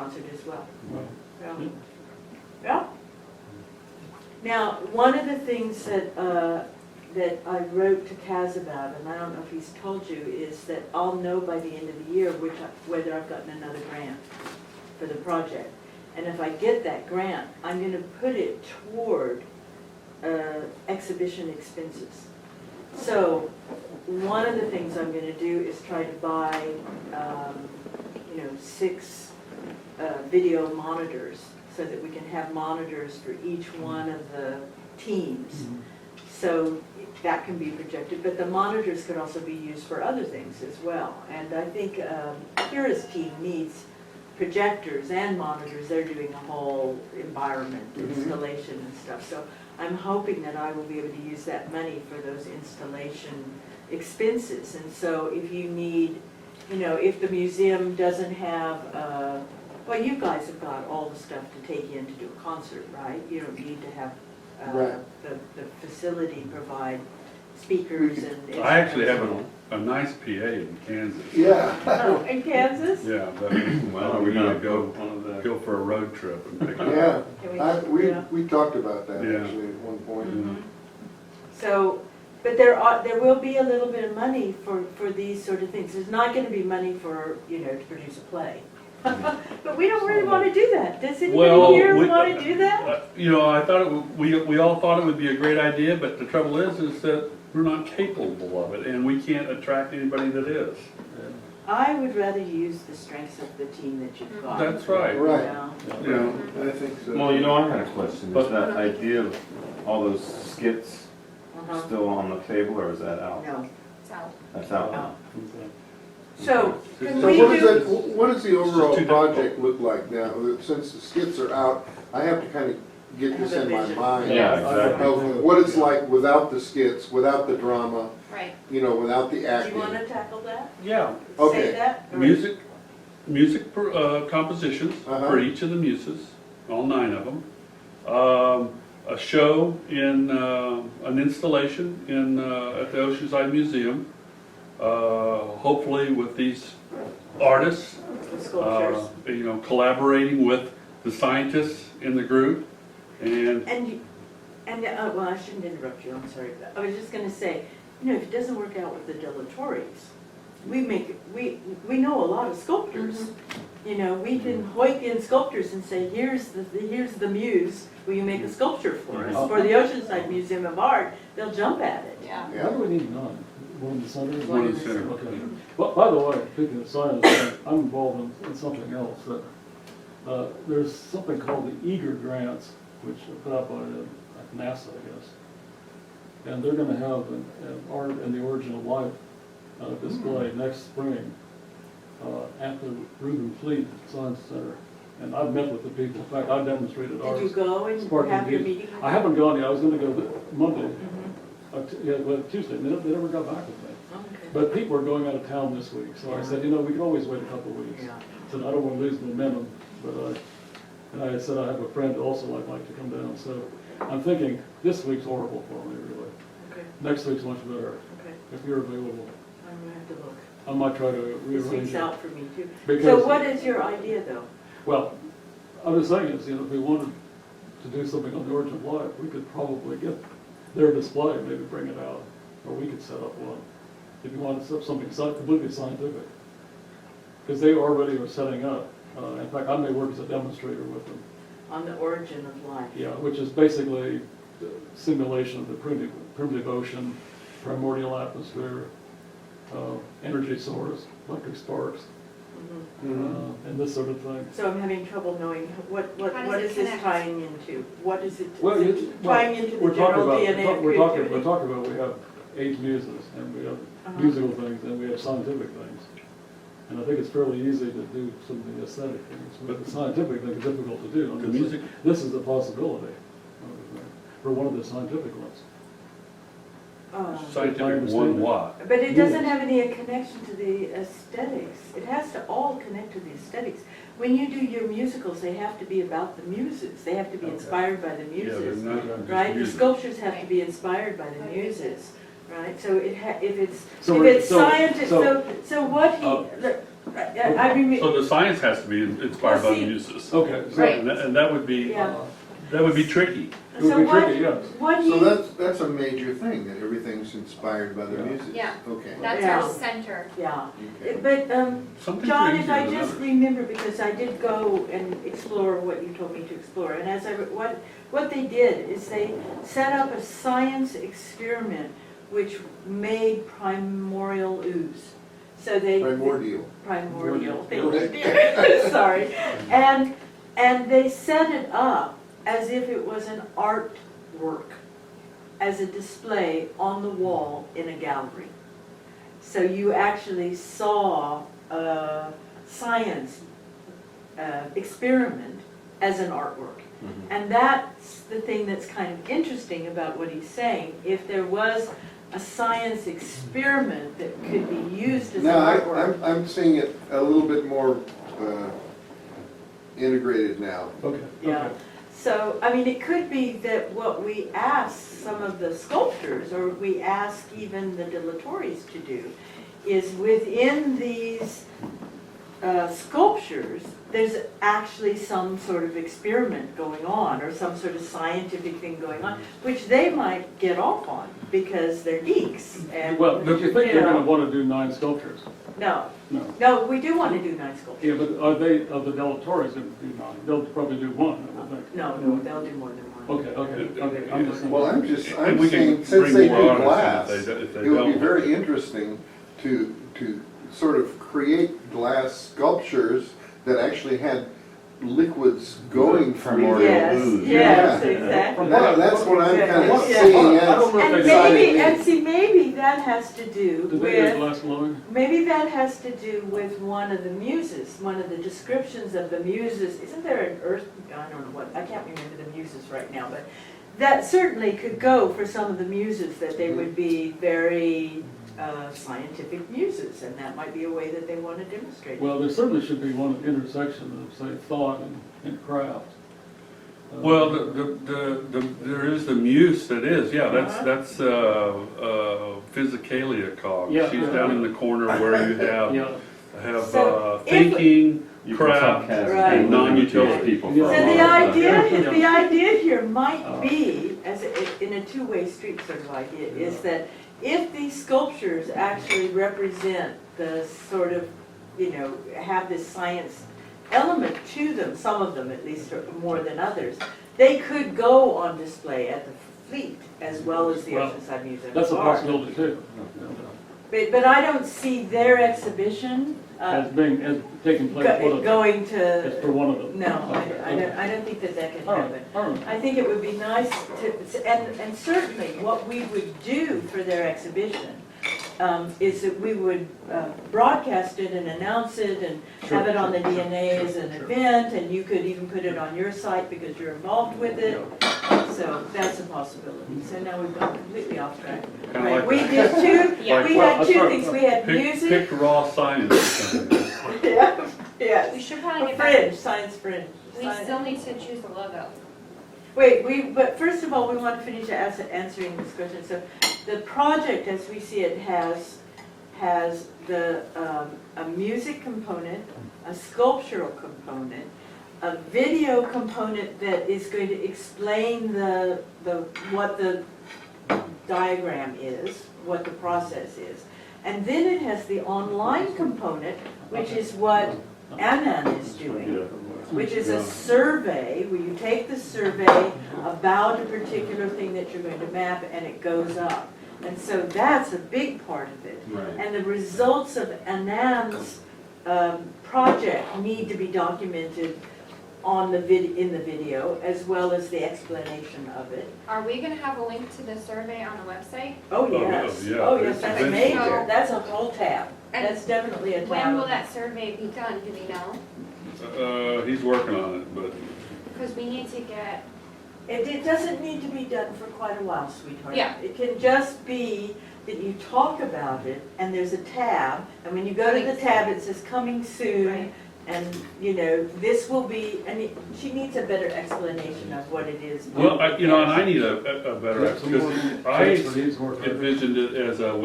concert as well. Well, Yeah. Yeah. Now, one of the things that, that I wrote to Kaz about, and I don't know if he's told you, is that I'll know by the end of the year whether I've gotten another grant for the project. And if I get that grant, I'm going to put it toward exhibition expenses. So one of the things I'm going to do is try to buy, 6 video monitors so that we can have monitors for each one of the teams. So that can be projected, but the monitors could also be used for other things as well. And I think Kira's team needs projectors and monitors. They're doing a whole environment installation and stuff. So I'm hoping that I will be able to use that money for those installation expenses. And so if you need, if the museum doesn't have, well, you guys have got all the stuff to take in to do a concert, right? You don't need to have the facility provide speakers and. I actually have a nice PA in Kansas. Yeah. Oh, in Kansas? Yeah, but Well, we we're gotta gonna go for a road trip and pick it up. Yeah, Can we- we talked about that Yeah. actually at one point. Mhm. So, but there will be a little bit of money for these sort of things. There's not gonna be money for, to produce a play. But we don't really wanna do that. Does Well, anybody here wanna do that? I thought we all thought it would be a great idea, but the trouble is that we're not capable of it, and we can't attract anybody that is. I would rather use the strengths of the team that you've got. That's right. Right. Yeah. I think so. Well, I had a question. But- Is that idea of all those skits Uh-huh. still on the table, or is that out? No. That's out. No. So, can So we what does the overall too project look like now? Since the skits are out, I have to kind of get this Have a in my vision. mind. Yeah, exactly. Of what it's like without the skits, without the drama, Right. without the Do you acting. wanna tackle that? Yeah, Okay. Say that? or- music compositions Uh-huh. for each of the muses, all 9 of them. A show in, an installation at the Oceanside Museum, hopefully with these artists, The sculptures. collaborating with the scientists in the group, and Well, I shouldn't interrupt you, I'm sorry. I was just gonna say, if it doesn't work out with the dilatories, we know a lot of sculptors. We can hoik in sculptors and say, here's the muse, will you make a sculpture for us? For the Oceanside Museum of Art, they'll jump at it. Yeah. Yeah. Why do we need 9? One in the center? One in the center. Okay. But by the way, speaking of science, I'm involved in something else. There's something called the Eager Grants, which are put out by NASA, I guess. And they're gonna have an art and the origin of life display next spring at the Reuben Fleet Science Center. And I've met with the people. In fact, I demonstrated ours. Did you go and Spartan have your Beauty. meeting? I haven't gone yet. I was gonna go Monday, Mhm. well, Tuesday. They never got back with me. Okay. But people are going out of town this week, so I said, we can always wait a couple of weeks. Yeah. So I don't want to lose momentum, but and I said I have a friend also I'd like to come down. So I'm thinking this week's horrible for me, really. Okay, Next week's much better, okay. if you're available. I'm gonna have to look. I might try to This rearrange week's it. out for me too. Because- So what is your idea though? Well, I'm just saying is, if we wanted to do something on the origin of life, we could probably get their display, maybe bring it out, or we could set up one. If you wanted to set up something completely scientific. Because they already are setting up. In fact, I may work as a demonstrator with them. On the origin of life? Yeah, which is basically the simulation of the primitive ocean, primordial atmosphere, energy source, electric sparks, Mhm. and this sort of thing. So I'm having trouble knowing what How does it is this connect? tying into? What is it, Well, is it's- it tying into the we're talking general about- DNA of we're creativity? talking about, we have 8 muses, and we have Uh-huh. musical things, and we have scientific things. And I think it's fairly easy to do some of the aesthetic things, but the scientific thing is difficult to do. The music- This is a possibility for one of the scientific ones. scientific one what? But it doesn't Yes. have any connection to the aesthetics. It has to all connect to the aesthetics. When you do your musicals, they have to be about the muses. They have to be Okay. inspired by the Yeah, they're muses, not just right? The music. sculptures have to be inspired by the muses, right? So if it's So we're- scientific, so- so what Uh, look, I mean, So the science has to be inspired by Well, the see- muses. Okay, so Right. And that would be, yeah. that would be tricky. it would So be what, tricky, yes. what So he, that's a major thing, that everything's inspired by the Yeah. music? Yeah. Okay. That's Yeah. our center. yeah, Okay. but, Some things John, are if easier I than just others. remember, because I did go and explore what you told me to explore, and as I, what they did is they set up a science experiment which made primordial ooze. So they. Primordial. Primordial, thank Primordial. you, dear, sorry. And they set it up as if it was an artwork, as a display on the wall in a gallery. So you actually saw a science experiment as an artwork. And that's the thing that's kind of interesting about what he's saying. If there was a science experiment that could be used as an Now, artwork. I'm seeing it a little bit more integrated now. Okay, Yeah, okay. so, I mean, it could be that what we ask some of the sculptors, or we ask even the dilatories to do, is within these sculptures, there's actually some sort of experiment going on, or some sort of scientific thing going on, which they might get off on, because they're geeks, and, Well, but you think you they're know. gonna wanna do 9 sculptures? No, No. no, we do want to do 9 sculptures. Yeah, but are they, are the dilatories gonna do 9? They'll probably do 1, I would think. No, no, they'll do more than one. Okay, I'm just saying. Well, I'm And we can saying, since bring they more do artists in glass, if they it would be don't. very interesting to sort of create glass sculptures that actually had liquids going through Primordial them. Yes, ooze. yes, Yeah. exactly. That's what I'm kind of Yeah. seeing I don't know as. if And they decide maybe, exciting. and see, maybe that has to do Did they do with, glass blowing? maybe that has to do with one of the muses, one of the descriptions of the muses. Isn't there an earth, I don't know what, I can't remember the muses right now, but that certainly could go for some of the muses, that they would be very scientific muses, and that might be a way that they want to demonstrate it. Well, there certainly should be one intersection of, say, thought and craft. Well, there is the muse that is, yeah, that's Physicalia cog. Yeah, She's yeah. down in the corner where you Yeah, have So if- thinking, You can craft, subcast Right. and non-utility. people for So a So long the time. idea here might be, as in a two-way street sort of idea, is that if these sculptures actually represent the sort of, have this science element to them, some of them at least, or more than others, they could go on display at the Fleet as well as the Well, Oceanside Museum that's a of Art. possibility too. But I don't see their exhibition As taking place, one of them. going It's for to, one of them. no, Okay. I don't think that can All right, happen. all right. I think it would be nice to, and certainly what we would do for their exhibition is that we would broadcast it and announce it and have it on the DNA as an event, and you could even put it on your site because you're involved with it. So that's a possibility. So now we've gone completely off track. Kinda Right, like we that. did two, Yeah. we Well, had that's two right. things. We had music. Pick raw science or something. Yeah, We yes. should probably A get back. fringe, science fringe. We still need to choose the logo. Wait, but first of all, we want to finish answering this question. So the project, as we see it, has a music component, a sculptural component, a video component that is going to explain what the diagram is, what the process is. And then it has the online component, which is what Annan is doing, which is a survey, where you take the survey about a particular thing that you're going to map, and it goes up. And so that's a big part of it. Right. And the results of Anand's project need to be documented on in the video, as well as the explanation of it. Are we gonna have a link to the survey on the website? Oh, Oh, yes. yeah, Oh, yes, it's that's eventually. major. That's a whole tab. And That's definitely a tab. when will that survey be done, do we know? He's working on it, but Because we need to get, It doesn't need to be done for quite a while, sweetheart. Yeah. It can just be that you talk about it, and there's a tab, and when you go to the tab, it says coming soon, Right. And, you know, this will be, I mean, she needs a better explanation of what it is. Well, and I need a better, because I Chips or needs more coverage. envisioned it as a Yeah, some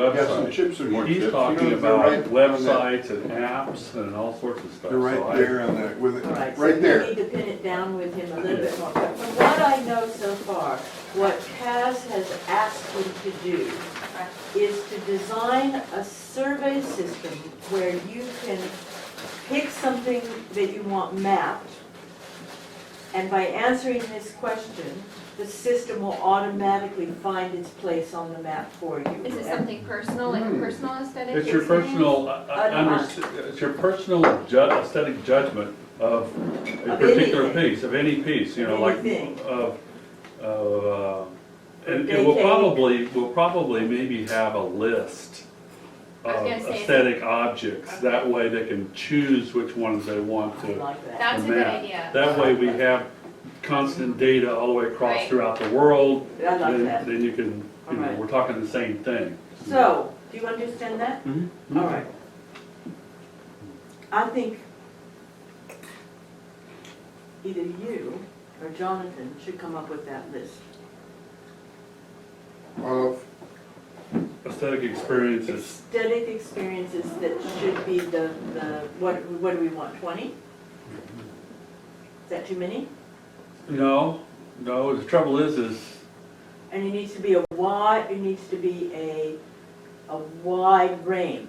website. chips are more chips. He's You talking know, about they're right on that- websites and apps and all sorts of stuff. They're So right I- there on the, with it, All right, so right we there. need to pin it down with him a little bit more. But from what I know so far, what Kaz has asked him to do is to design a survey system where you can pick something that you want mapped, and by answering this question, the system will automatically find its place on the map for you. Is it something personal, like a personal aesthetic? It's your experience? personal, it's your personal aesthetic judgment of a Of particular anything. piece, of any piece, you know, Of like, anything. and They we'll probably maybe have a list I was of gonna say- aesthetic objects. That way they can choose which ones they want I to like that. That's a good map. idea. That way we have constant data all the way across Right. throughout the world. I like that. Then you can, you know, Alright. we're talking the same thing. So, do you understand that? Mhm. All right. I think either you or Jonathan should come up with that list. Of, Aesthetic experiences. Aesthetic experiences that should be what do we want, 20? Is that too many? No, the trouble is And it needs to be a wide range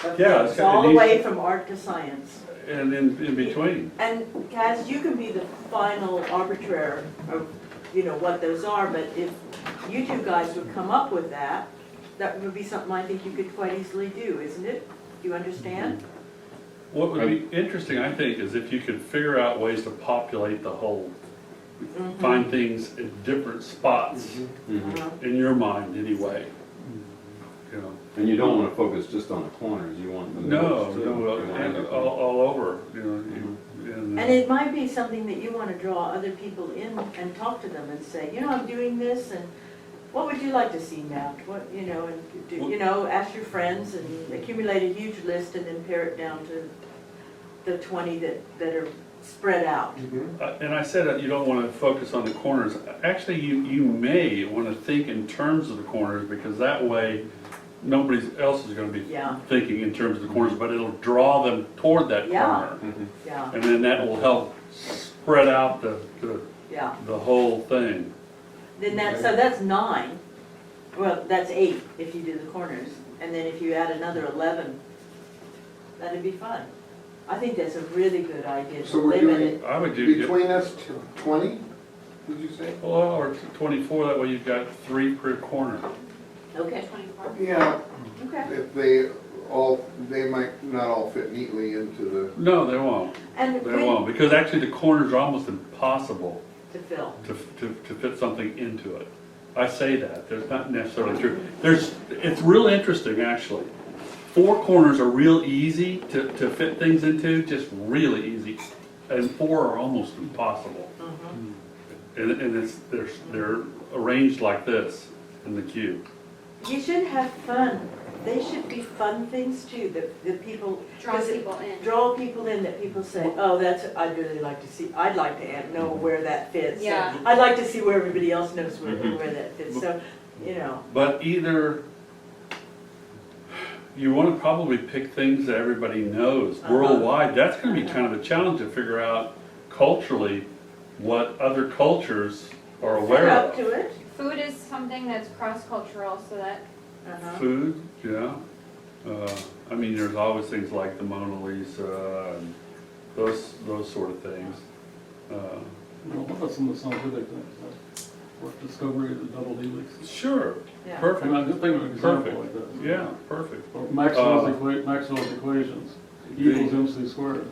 of Yeah, things, it's got- it all the needs way to- from art to science. and in between. And Kaz, you can be the final arbiter of, you know, what those are, but if you two guys would come up with that, that would be something I think you could quite easily do, isn't it? Do you understand? What would be interesting, I think, is if you could figure out ways to populate the whole, Mhm. find things in different spots Uh-huh. in your mind anyway. You know, And you don't wanna focus just on the corners, you want the no, middles too. no, You want and everything. all over, you know. And, And it might be something that you want to draw other people in and talk to them and say, you know, I'm doing this, and what would you like to see mapped? What, you know, and, you know, ask your friends and accumulate a huge list and then pare it down to the 20 that are spread out. And I said that you don't want to focus on the corners. Actually, you may want to think in terms of the corners, because that way nobody else is going to be Yeah. thinking in terms of the corners, but it'll draw them toward that Yeah. corner. Yeah, And then that will help spread out yeah. the whole thing. Then so that's 9. Well, that's 8 if you do the corners. And then if you add another 11, that'd be fun. I think that's a really good idea to So we're limit doing- it. I would do, between us, 20, did you say? well, or 24, that way you've got 3 per corner. Okay, 24. Yeah, okay. if they might not all fit neatly into the, No, they won't. And They won't, because actually the corners are almost impossible to fill. to fit something into it. I say that, there's not necessarily true. It's real interesting, actually. 4 corners are real easy to fit things into, just really easy. And 4 are almost impossible. Mhm. And they're arranged like this in the cube. You should have fun. They should be fun things too, that people. Draw 'cause it- people in. Draw people in that people say, oh, I'd really like to see, I'd like to know where that fits. Yeah. I'd like to see where everybody else knows where Mhm. that fits, so, you know. But either, you want to probably pick things that everybody knows worldwide. That's going to be kind of a challenge to figure out culturally what other cultures are aware They're up of. to it. Food is something that's cross-cultural, so that, Uh-huh. Food, yeah. I mean, there's always things like the Mona Lisa and those sort of things. What about some of the scientific things, like discovery of the double helix? Sure, Yeah. perfect. I'm just thinking of an example Perfect. like that. Yeah, perfect. Or Maxwell's equations, equals MC squared.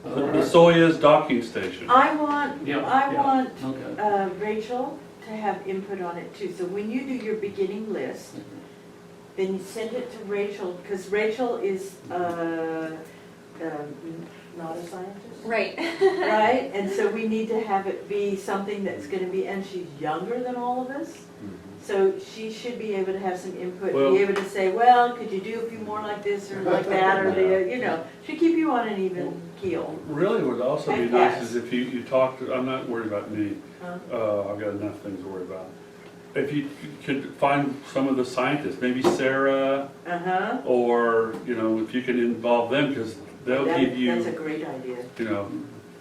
The Soyuz docking station. I want Yeah. Okay. Rachel to have input on it too. So when you do your beginning list, then you send it to Rachel, because Rachel is not a scientist. right. Right, and so we need to have it be something that's gonna be, and she's younger than all of us, So she should be able to have some input, Well- be able to say, well, could you do a few more like this or like that, or should keep you on an even keel. Really would also be And nice yes. is if you talk to, I'm not worried about me, Uh, I've got enough things to worry about. If you could find some of the scientists, maybe Sarah, Uh-huh. or, if you can involve them, because they'll give That's a you, great idea.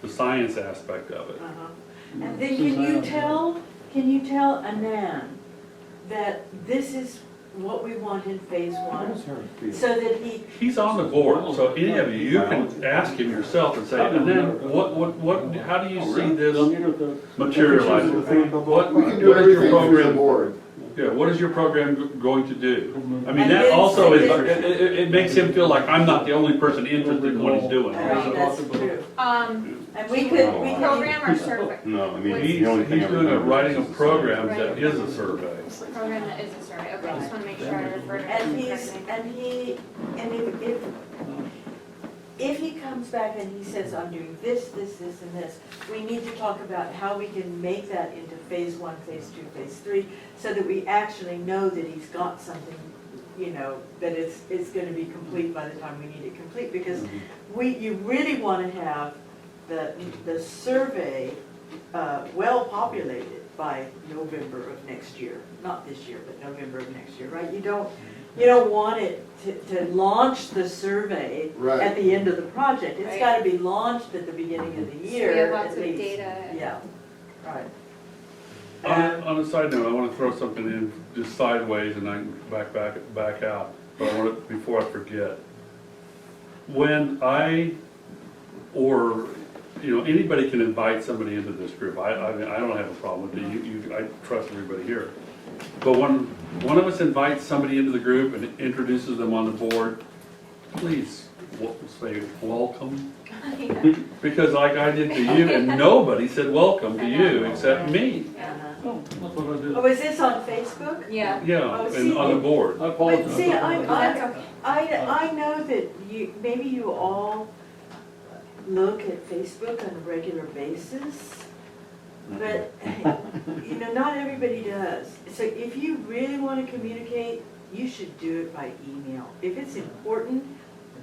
the science aspect of it. Uh-huh. And then can you tell Anand that this is what we want in phase one? So that he, He's on the board, so any of you can ask him yourself and say, and then how do you see this materializing? What We can do is your everything through the program? board. Yeah, what is your program going to do? I mean, And that then also is, say it makes him feel like I'm not the only person interested in what he's doing. right, that's true. Um, And we could. program or survey? No, I mean, He's the only thing I doing a remember writing is of programs that is a survey. Program that is a survey, okay, just wanna make sure I refer to it. And if he comes back and he says, I'm doing this, this, and this, we need to talk about how we can make that into phase one, phase two, phase three, so that we actually know that he's got something, that it's gonna be complete by the time we need it complete, because you really wanna have the survey, well populated by November of next year, not this year, but November of next year, right? You don't want it to launch the survey Right. at the end of the project. It's Right. gotta be launched at the beginning of the So year, we have lots at of least. data. Yeah, right. On a side note, I want to throw something in just sideways and I can back out, but I want to, before I forget. When anybody can invite somebody into this group. I mean, I don't have a problem with it. I trust everybody here. But when one of us invites somebody into the group and introduces them on the board, please say welcome. Because like I did to you, and nobody said welcome to you except me. Uh-huh. Oh, that's what I did. Oh, is this on Facebook? Yeah. Yeah, Oh, and see, on the board. I But apologize. see, That's okay. I know that maybe you all look at Facebook on a regular basis, but, not everybody does. So if you really want to communicate, you should do it by email. If it's important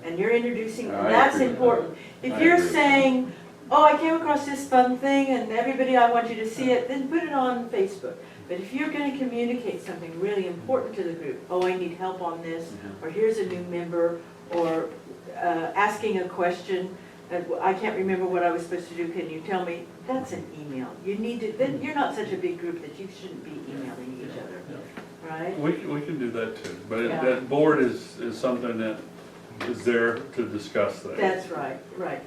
and you're introducing, I that's agree with important. If I you're agree with saying, oh, I came across this fun thing and everybody, I want you to see it, then put it on Facebook. But if you're going to communicate something really important to the group, oh, I need help on this, or here's a new member, or asking a question, I can't remember what I was supposed to do, can you tell me? That's an email. Then you're not such a big group that you shouldn't be emailing each other, right? We can do that too, but Yeah. that board is something that is there to discuss things. That's right.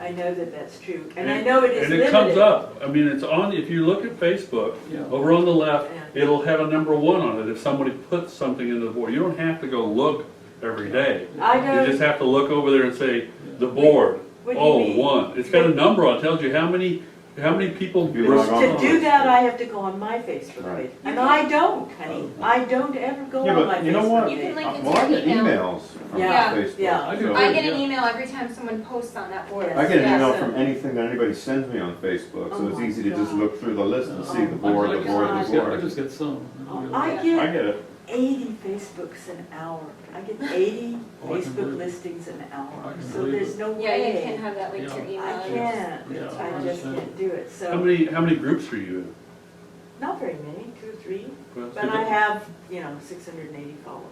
I know that that's true. And I know it is And limited. it comes up, I mean, it's on, if you look at Facebook, Yeah. over on the left, Yeah. it'll have a number 1 on it if somebody puts something into the board. You don't have to go look every day. I know. You just have to look over there and say, the board, What do you mean? 1. It's got a number on it, tells you how many people. If you log on To do that, I have to go on my Facebook Right. page. And I don't, honey. I don't ever go Yeah, on my but you know Facebook what? You can page. link it Well, I to get your email. emails from Yeah, Facebook. yeah. do. I get an email every time someone posts on that board. Yes. I get an Yeah, email so- from anything that anybody sends me on Facebook, Oh so it's my easy to just God. look through the list and see the Oh board, my the board, God. the I board. just get some. I I get get it. 80 Facebooks an hour. I get 80 Oh, I can Facebook believe it. listings an I hour. can So believe there's it. no way. Yeah, you can have that linked to your email. I can't. Yeah, I I just understand. can't do it. How So, many groups are you in? not very many, 2 or 3. Well, But I have, 680 followers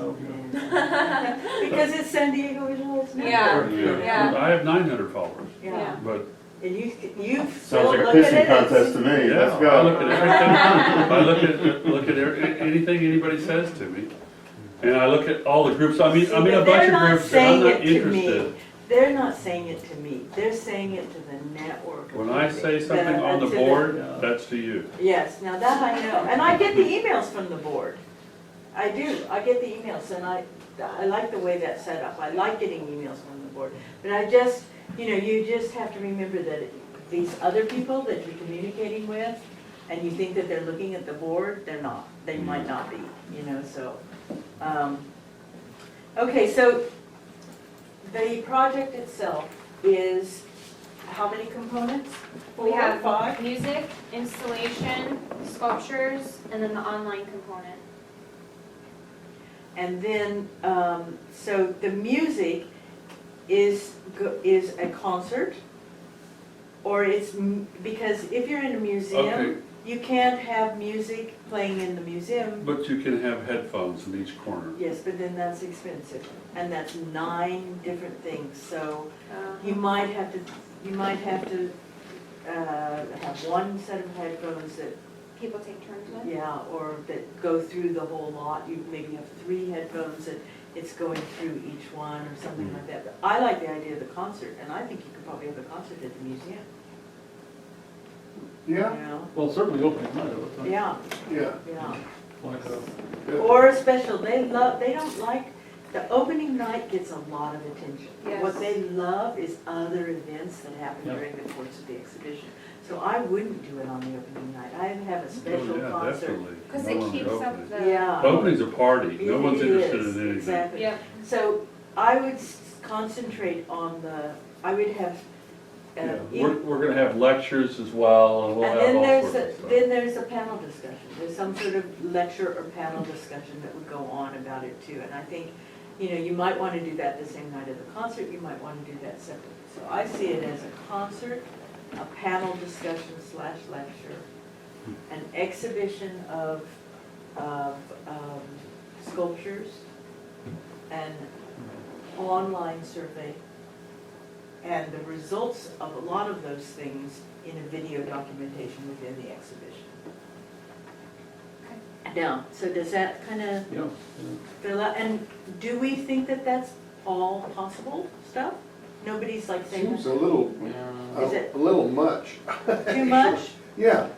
or Okay. something. Because it's San Diego Visual's network. Yeah, you know? yeah. I have 900 followers, Yeah. but And you Sounds still like a look at pissing it. contest to me. yeah, Let's I look go. at everything. I look at anything anybody says to me, and I look at all the groups. I'm in See, a but bunch they're of not groups that I'm saying not it to me. interested. They're not saying it to me. They're saying it to the network. of When I people say something that are on the to board, Yeah. that's to you. Yes, now that I know. And I get the emails from the board. I do. I get the emails and I like the way that's set up. I like getting emails from the board. But I just, you just have to remember that these other people that you're communicating with and you think that they're looking at the board, they're not. They might not be, so. Okay, so the project itself is how many components? We 4, have 5? music, installation, sculptures, and then the online component. And then, so the music is a concert, or because if you're in a Okay. museum, you can't have music playing in the museum. But you can have headphones in each corner. Yes, but then that's expensive, and that's 9 different things, so Uh, you might have to have one set of headphones that, People take turns with. yeah, or that go through the whole lot. You maybe have 3 headphones that it's going through each one or something like that. But I like the idea of the concert, and I think you could probably have a concert at the museum, you Yeah, know? Well, certainly opening night, I would think. Yeah, yeah. yeah. Like, Or a special, they don't like, the opening night gets a lot of attention. Yes. What they love is other events that happen Yeah. during the course of the exhibition. So I wouldn't do it on the opening night. I'd have a Oh, special yeah, concert. definitely. Because No it one keeps would up open the. it. Yeah. Opening's a party, no one's It interested is, in anything. Exactly. Yep. So I would concentrate on I would have, Yeah, we're gonna have lectures as well, and we'll and have then all there's, sorts of stuff. then there's a panel discussion. There's some sort of lecture or panel discussion that would go on about it too. And I think, you might want to do that the same night of the concert, you might want to do that separately. So I see it as a concert, a panel discussion / lecture, an exhibition of sculptures, an online survey, and the results of a lot of those things in a video documentation within the exhibition. Now, so does that kind of yeah, fill out, and do we think that that's all possible stuff? Nobody's like saying Seems a little, Is it- a little much. too much? Yeah,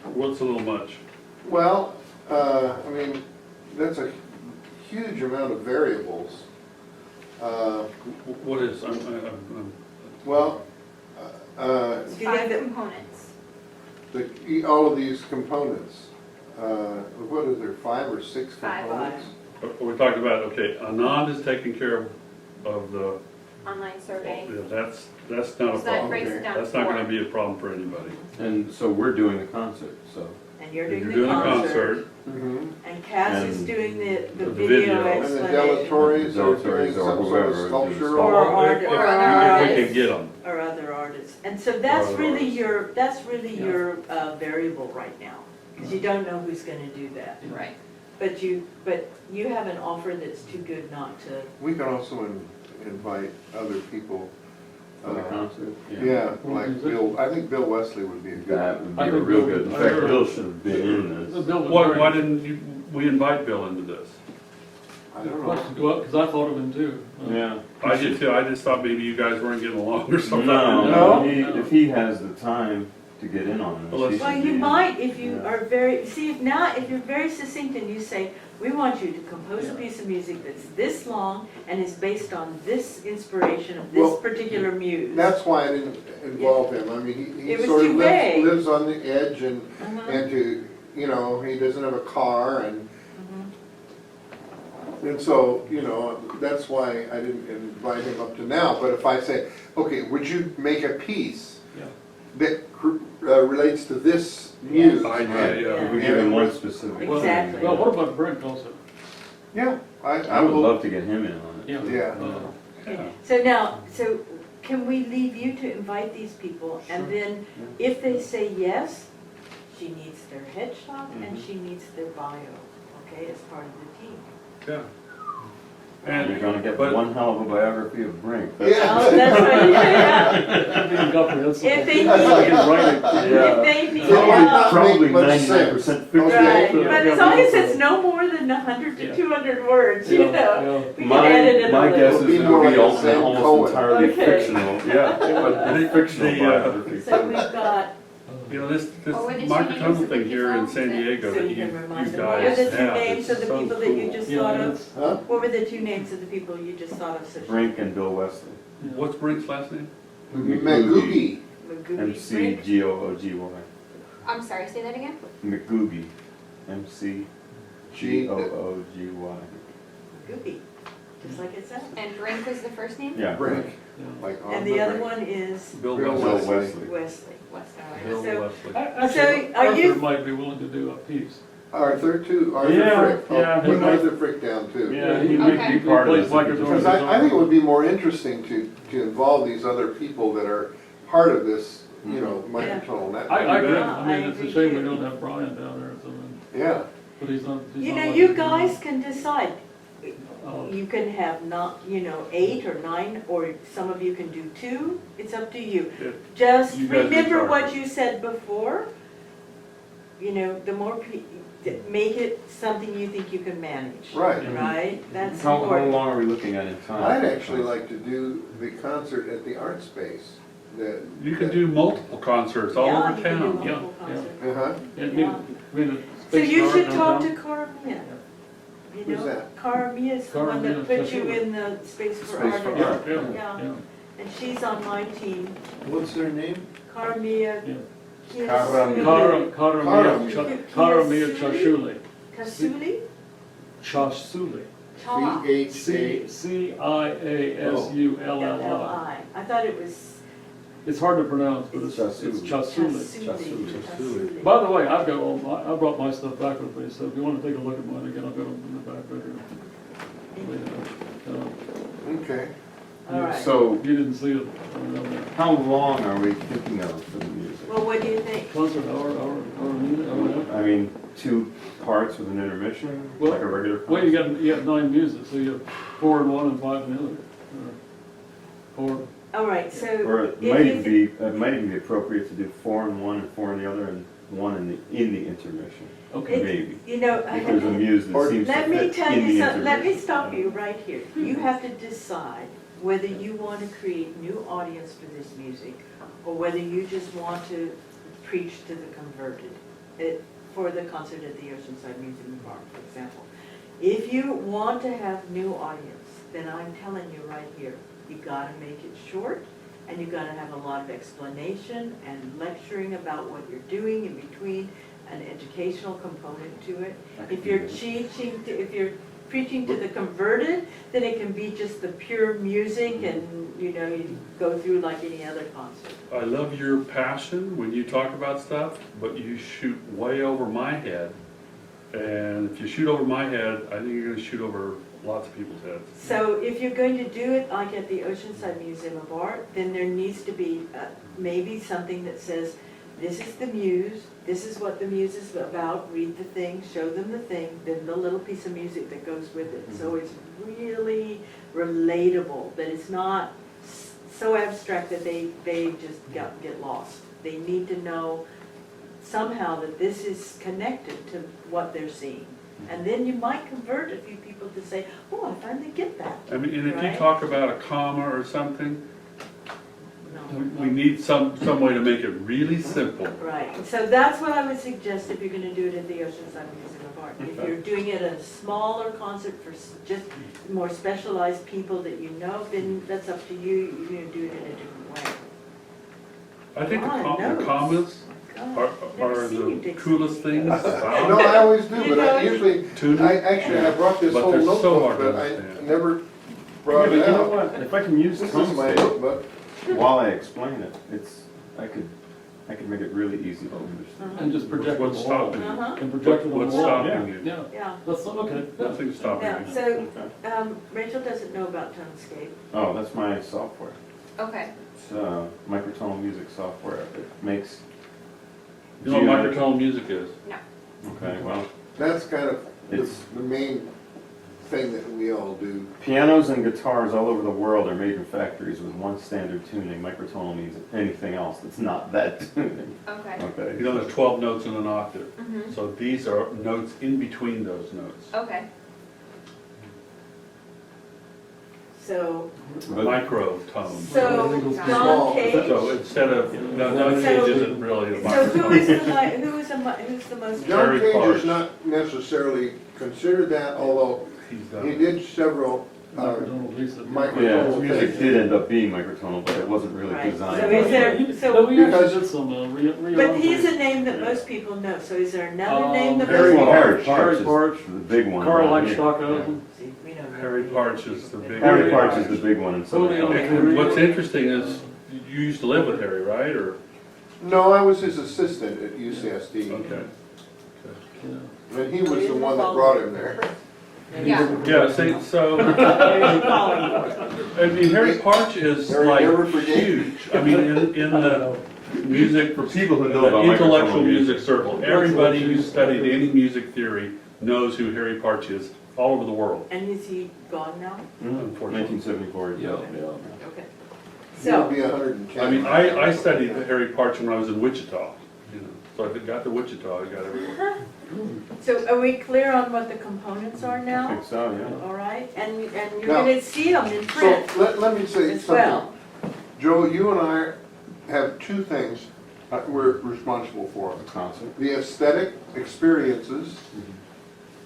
What's a little much? well, I mean, that's a huge amount of variables. What is, Well, Do you think 5 that- components. all of these components, what is there, 5 or 6 Five. components? we talked about, okay, Anand is taking care of the, Online survey. yeah, that's not a So that problem. breaks it down to That's not 4. gonna be a problem for anybody. And so we're doing the concert, so. And you're You're doing doing the a concert, Mhm. and Cass is And doing the the video video. And the explanation. deletories are doing Deletories or some sort of whoever sculpture. is- Or art, If or we artists. can get them. Or other artists. And so that's Or really artists. your variable right now, because you don't know who's gonna do that. Right. But you have an offer that's too good not to. We can also invite other people. For the concert? Yeah, like Bill, I think Bill Wesley would be a good. That would be I a think real Bill- good, in I fact, heard- Bill should have been in The this. bill was Why great. didn't we invite Bill into this? I don't know. Question, well, because I thought of him too. Yeah. I did too, I just thought maybe you guys weren't getting along or something. No, No? if he has the time to get in on Well, this, he Well, should be you in. might if you Yeah. are if you're very succinct and you say, we want you to compose a piece of music that's this long and is based on this inspiration of this Well, particular muse. That's why I didn't involve him. I mean, he It was sort of too vague. lives on the edge and, Uh-huh. and he doesn't have a car and, Mhm. and so, that's why I didn't invite him up to now. But if I say, okay, would you make a piece Yeah. that relates to this muse? I Yeah. did, yeah. If we give him one specific. thing, Exactly. Well, what about Brent also? Yeah, I would love to get him in on it. Yeah. Yeah. Yeah. So can we leave you to invite these people, and then if they say yes, she needs their headshot and she needs their bio, okay, as part of the team. Yeah. And you're gonna get but- one hell of a biography of Brink. Yeah. Oh, that's right, yeah. That'd be comprehensive. If they I need, can write it. if they need It might help. not Probably make much 99% sense. fiction. Right, Okay. but as long as it's no more than 100 to Yeah. 200 words, you Yeah, know, we can My, edit it a my guess little. is It'll it'll be be more like Sam almost Cohen. entirely Okay. fictional. Yeah, but The- fictional the, biography. So we've got, This What were the two microtunnel names of thing the here in people San that- Diego so that you you can remind you them, what were guys the two have names is of the so people that you cool. just Yeah, thought of? it's, Huh? What were the two names of the people you just thought of? Such Brink and Bill Wesley. What's Brink's last name? McGoogie. Magoogie Brink? McGoogy. I'm sorry, say that again? McGoogy. McGoogy. Magoogie, just like it sounds. And Brink was the first name? Yeah. Brink. like on And the other right. one is Bill Bill Wesley. Wesley. Wesley. West Valley. Bill So- Wesley. Actually, are you- Arthur might be willing to do a piece. Arthur too, Arthur Yeah, Frick. Oh, yeah, he put might- Arthur Frick down too. Yeah, he he Okay. might be part of plays this. microphone. Because I think it would be more interesting to involve these other people that are part of this, you know, microtonal network. I agree, Yeah, I mean, I it's a agree shame we too. don't have Brian down there or something, Yeah, but he's not. You know, you guys can decide. Oh. You can have not, 8 or 9, or some of you can do 2. It's up to you. Yeah. Just You guys remember decide. what you said before. The more, make it something you think you can manage. right. Right? That's How important. long are we looking at in time? I'd actually like to do the concert at the art space. You can do multiple concerts all Yeah, over you can do town. multiple Yeah, yeah. concerts. Uh-huh, Yeah, Yeah. I mean, So Space you Art should talk downtown. to Karamia. Who's that? Karamia is the one that Karamia put you Shashua. in the Space for Space Art. for Yeah, Art. yeah, Yeah. yeah, And she's on my team. what's their name? Karamia. yeah. Karamia. Karamia Chashuli. Kasuli? Chashuli. Cha. C-H-A. Ciasuli. L-L-I. I thought it was It's hard to pronounce, but it's Chasuli. Chasuli. Chasuli. By the way, I brought my stuff back with me, so if you want to take a look at mine again, I've got them in the back right here. Okay. All right. So, You didn't see it. how long are we thinking of for the music? Well, what do you think? Concert hour, a minute, hour and a half. I mean, 2 parts with an intermission, Well, like a regular Well, concert? you got 9 music, so you have 4 in one and 5 in the other. Or All right, so. Or it if might you even be, it might even be appropriate to do 4 in one and 4 in the other and 1 in the intermission, okay. maybe. You know, If there's a muse that seems to let me fit tell in the you something, let me intermission. stop you right here. You have to decide whether you want to create new audience for this music, or whether you just want to preach to the converted, for the concert at the Oceanside Museum and Bar, for example. If you want to have new audience, then I'm telling you right here, you gotta make it short, and you gotta have a lot of explanation and lecturing about what you're doing in between, an educational component to it. If you're if you're preaching to the converted, then it can be just the pure music and, you go through like any other concert. I love your passion when you talk about stuff, but you shoot way over my head. And if you shoot over my head, I think you're gonna shoot over lots of people's heads. So if you're going to do it like at the Oceanside Museum of Art, then there needs to be maybe something that says, this is the muse, this is what the muse is about, read the thing, show them the thing, then the little piece of music that goes with it. So it's really relatable, that it's not so abstract that they just get lost. They need to know somehow that this is connected to what they're seeing. And then you might convert a few people to say, oh, I finally get that. I mean, and if you Right. talk about a comma or something, No. we need some way to make it really simple. Right, so that's what I would suggest if you're gonna do it at the Oceanside Museum of Art. If Okay. you're doing it at a smaller concert for just more specialized people that you know, then that's up to you, you're gonna do it in a different way. I think Ah, the notes. commas God, are never seen you the take coolest so many things notes. No, about I always do, You but I don't? usually, tuning. I brought this But whole they're so notebook, hard to but I understand. never Yeah, brought but it you know out. what, if I can use This is my Tumstate notebook. while I explain it, I could make it really easy to understand. And just project it on What's the wall. stopping you? Uh-huh. And project it on the wall. What's stopping Yeah. you? Yeah, Yeah, that's, okay. Nothing's stopping yeah, you. so, Okay. Rachel doesn't know about Tonescape. Oh, that's my software. Okay. It's microtonal music software. It makes. You know what microtonal music is? Okay, well, That's kind of It's- the main thing that we all do. pianos and guitars all over the world are made in factories with one standard tuning. Microtonal means anything else that's not that tuning. Okay. Okay. You know, there's 12 notes in an octave. Mhm. So these are notes in between those notes. Okay. So, But- Microtones. so Got it. John Cage, So instead of, no, John Cage isn't really a so who is microphone. who's the most? John Very Cage harsh. is not necessarily considered that, although He's he done. did several Microtonal piece of- microtonal Yeah, his music things. did end up being microtonal, but it wasn't really Right. designed. So is that there- way. so- No, we actually Because- did some, But he's a name that most people know, so is there another name that most Harry people? Well, Harry Harry Parch Parch, is the big one. Carl around here. Langstock, See, we know Harry Parch is the big. Harry Parch is the big one and so. And what's interesting is, you used to live with Harry, right, or? No, I was his assistant at UCSD, Okay. Yeah. and he was the one that brought him there. Yeah. Yeah, see, so, There's Colin. I mean, Harry Parch is Harry like never forgave. huge. I mean, in the music, For people who know about intellectual microphone music music. circle, everybody who's studied any music theory knows who Harry Parch is all over the world, And is he gone now? unfortunately. 1974. Yeah, yeah. Okay. He'll So, be 110. I mean, I studied Harry Parch when I was in Wichita, you know, so if it got to Wichita, I got everywhere. so are we clear on what the components are I now? think so, yeah. All right, and you're Now- gonna see them in print So, let me say as something. well. Joe, you and I have two things we're responsible for. A concert. The aesthetic experiences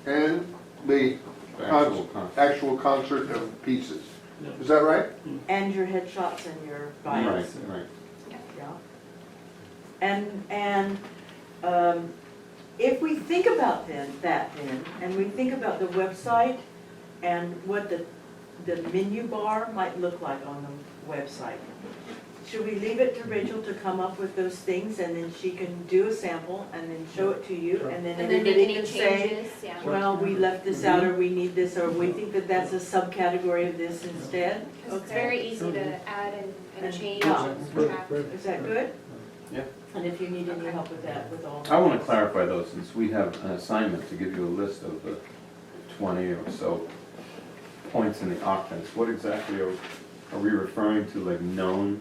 and the Actual concert. actual concert of pieces. Yeah. Is that right? And your headshots and your Right, bios. right. Yeah. And if we think about that then, and we think about the website and what the menu bar might look like on the website, should we leave it to Rachel to come up with those things and then she can do a sample and then show it to you and then And then make everybody any can say, changes, yeah. well, we left this out or we need this or we think that that's a subcategory of this instead? Because it's Okay. very easy to add and And change yeah. and subtract. Is that good? Yeah. And if you need any help with that, with all. I want to clarify though, since we have an assignment to give you a list of the 20 or so points in the octants, what exactly are we referring to, like known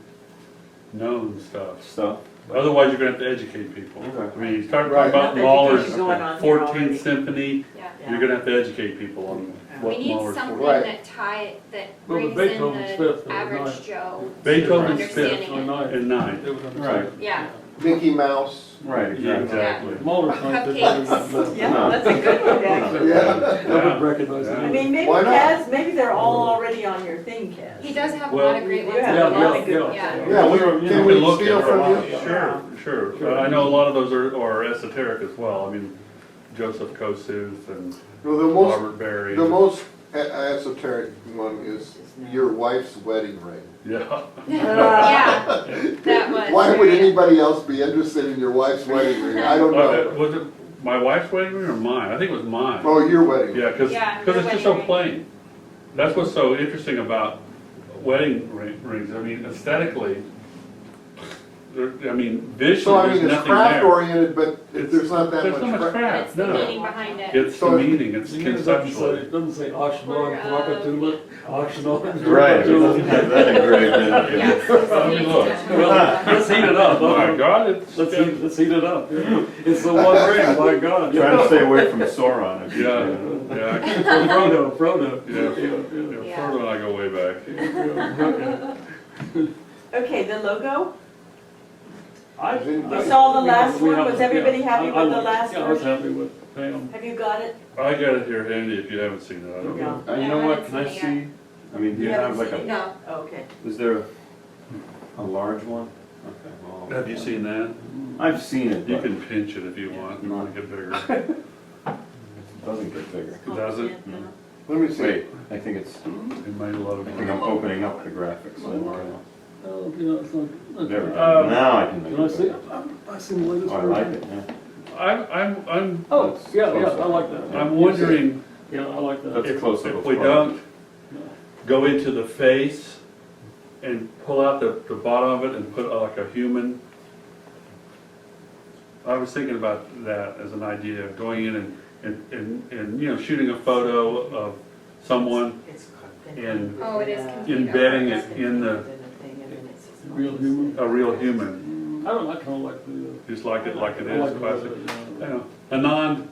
Known stuff. stuff? Otherwise, you're gonna have to educate people. Okay. I mean, you start Right. talking about Enough Mahler's education going on here 14th already. Symphony, Yeah. you're gonna have to educate people on We what need Mahler's something 14th. Right. that Well, the brings in Beethoven's fifth the of the average night. Joe. Beethoven's Understanding fifth it. and ninth. Right. Yeah. Mickey Mouse. Right, Yeah, exactly. exactly. Mahler's ninth, they Cupcakes. probably would, Yeah, No. that's a good one, actually. Yeah. I would recognize Yeah. that. I mean, maybe Why not? Kaz, maybe they're all already on your thing, Kaz. He does have a Well, lot of great ones. Yeah, on a the lot list. of good ones. Yeah. Yeah, we, You know, can We we look steal at from it. you? Sure. I know a lot of those are esoteric as well. I mean, Joseph Kosuth and Well, the most, Robert Barry. the most esoteric one is your wife's wedding ring. Yeah. Yeah, that was. Why would very- anybody else be interested in your wife's wedding ring? I don't know. Was it my wife's wedding ring or mine? I think it was mine. Oh, your wedding. Yeah, because Yeah, it's your just so wedding ring. plain. That's what's so interesting about wedding rings. I mean, aesthetically, I mean, So visually, I mean, there's it's nothing craft there. oriented, but there's not that There's much not much craft. It's craft, the no. meaning behind it. It's the So- meaning, it's It doesn't say, conceptual. it doesn't say auction on, Or, Wakatula, auction on. Right, it doesn't have that engraved in it. Yes. I mean, look. Well, let's heat it up. Oh my God, it's, Let's heat it up. It's the one ring, my God. Trying to stay away from Sauron. if you yeah, can. Frodo, Frodo. Yeah. Yeah. Frodo and I go way back. Okay, the logo? I You saw the last one? Was everybody happy with the last Yeah, I was version? happy with Pam. Have you got it? I got it here handy if you haven't seen it, I don't know. Yeah. You know what, can I see, I mean, do you have like a, No. Oh, okay. is there a large one? Okay, well. Have you seen that? I've seen it, You but can pinch it if you want, you want to get bigger. it doesn't get bigger. Does it? Yeah. Let me see. Wait, I think it's, It might load. I think I'm opening up the graphics somewhere. Oh, you know, it's not. There we go, now I can make Can I it see bigger. it? I see the latest Oh, I version. like it, yeah. I'm Oh, That's yeah, close I up. like that. I'm wondering Yeah, I like that. That's if close up if of we product. don't go into the face and pull out the bottom of it and put like a human. I was thinking about that as an idea, of going in and you know, shooting a photo of someone, It's And Oh, it is complete. embedding it in the, Real human. a real human, I don't, I kinda like the. just like it I is, like the classic. yeah. You know, Anand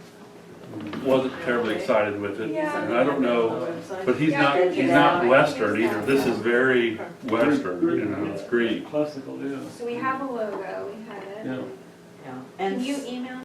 wasn't terribly excited with it, Yeah. and I don't know, but he's Yeah, not Western either. This is very Western, you know, it's Greek. Classical, yeah. So we have a logo, we have it. Yeah. Yeah. And Can you email